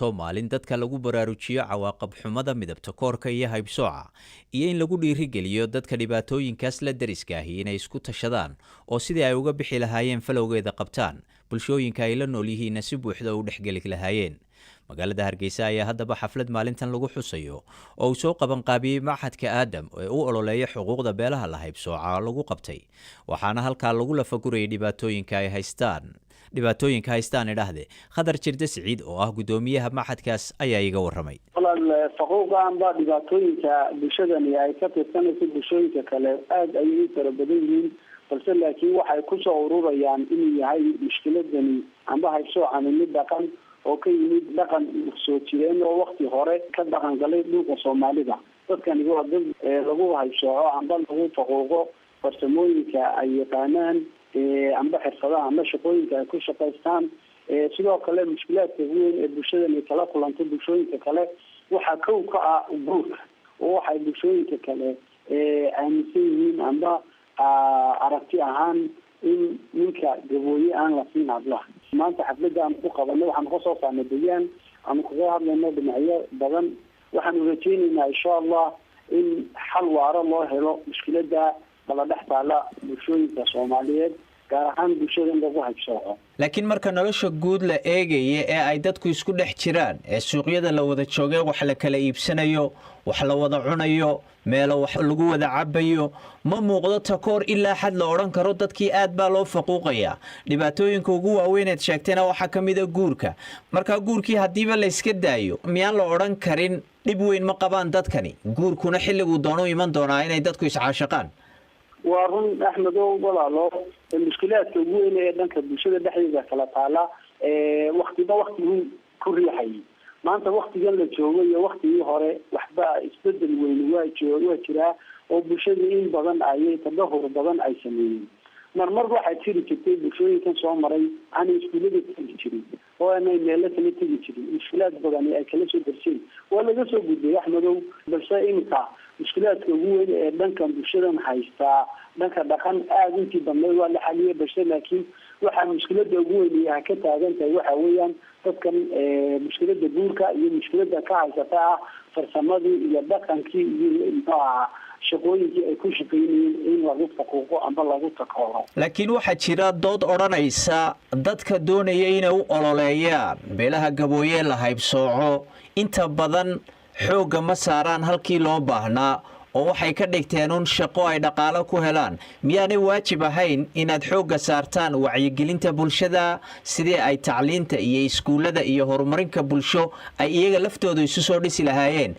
to maalin dadka lagu baraarujiyo cawaaqib xumada midabta koorka iyo haybsooca iyo in lagu dhiirigeliyo dadka dhibaatooyinkaas la deriska ahi inay isku tashadaan oo sidii ay uga bixi lahaayeen falowgeeda qabtaan bulshooyinka ay la nool yihiinna si buuxda u dhexgeli lahaayeen. magaalada Hargeysa ayaa haddaba xaflad maalintan lagu xusayo oo uu soo qaban qaabiyey Machadka Aadam ee u ololeeya xuquuqda beelaha la haybsooca lagu qabtay, waxaana halkaa lagu lafagurayay dhibaatooyinka haystaan idhaahde. Khadar Jirde Siciid oo ah gudoomiyaha Machadkaas ayaa iga waramay. faquuqan baa dhibaatooyinka bulshadani ay ka tirsanayso bulshooyinka kale aad ay u fara badan yihiin, balse laakiin waxay ku soo ururayaan inuu yahay mushkiladani amba haybsoocani mid dhaqan oo ka yimid dhaqan soo jireen oo waqti hore ka dhaqan galay dhulka Soomaalida. dadkani waa dad lagu haybsooco amba lagu faquuqo farsamooyinka ay yaqaanaan amba xirfadaha ama shaqooyinka ay ku shaqaystaan. sidoo kale mushkilaadka weyn ee bulshadani kala kulantay bulshooyinka kale waxaa kow ka ah guurka oo waxay bulshooyinka kale aaminsan yihiin amba aragti ahaan in ninka gabooye aan la siin hablaha. maanta xafladda aan ku qabanay waxaan ka soo saarnay bayaan aan kaga hadlayno dhinacyo badan. waxaanu rajaynaynaa insha allah in xal waara loo helo mushkiladda kala dhex taala bulshooyinka Soomaaliyeed, gaar ahaan bulshada lagu haybsooco. laakiin marka nolosha guud la eegayo ee ay dadku isku dhex jiraan ee suuqyada la wada joogay wax la kala iibsanayo, wax la wada cunayo, meelo wax lagu wada cabayo, ma muuqdo takoor ilaa xad la oran karo dadkii aad baa loo faquuqaya. dhibaatooyinka ugu waaweyn ee sheegtayna waxa kamid ah guurka. marka guurkii hadiiba la iska daayo, miyaan la oran karin dhib weyn ma qabaan dadkani? guurkuna xilligu doono iman doonaa inay dadku iscaashaqaan. waa run Axmedow walaalo, mushkilaadka ugu weyn ee dhanka bulshada dhexdeeda kala taala waqtiba waqtigu ku riixay. maanta waqtigan la joogo iyo waqtigii hore waxba isbedel weyn waa jiraa oo bulshada in badan ay tadahur badan ay sameeyeen. marmar waxay jiri jirtay bulshooyinkan soo maray aan iskuulada tegi jirin oo aanay meelo kale tegi jirin. mushkilaad badan ay kala soo darseen waa laga soo gudbay Axmedow, balse imika mushkilaadka ugu weyn ee dhankan bulshadan haystaa dhanka dhaqan aad intii badnay waa la xaliyay, balse laakiin waxaa mushkiladda ugu weyn ee ka taagan tahay waxa weeyaan dadkan mushkiladda guurka iyo mushkiladda ka haysata ah farsamadii iyo dhaqankii iyo shaqooyinkii ay ku shaqeynayeen in lagu faquuqo amba lagu takooro. laakiin waxaa jira dood odhanaysa dadka doonaya inay u ololeeyaan beelaha gabooye la haybsooco inta badan xoogga ma saaraan halkii loo baahnaa oo waxay ka dhigteen un shaqo ay dhaqaalo ku helaan. miyaanay waajib ahayn inaad xoogga saartaan wacyigelinta bulshada sidii ay tacliinta iyo iskuullada iyo horumarinka bulsho ay iyaga laftooda isu soo dhisi lahaayeen?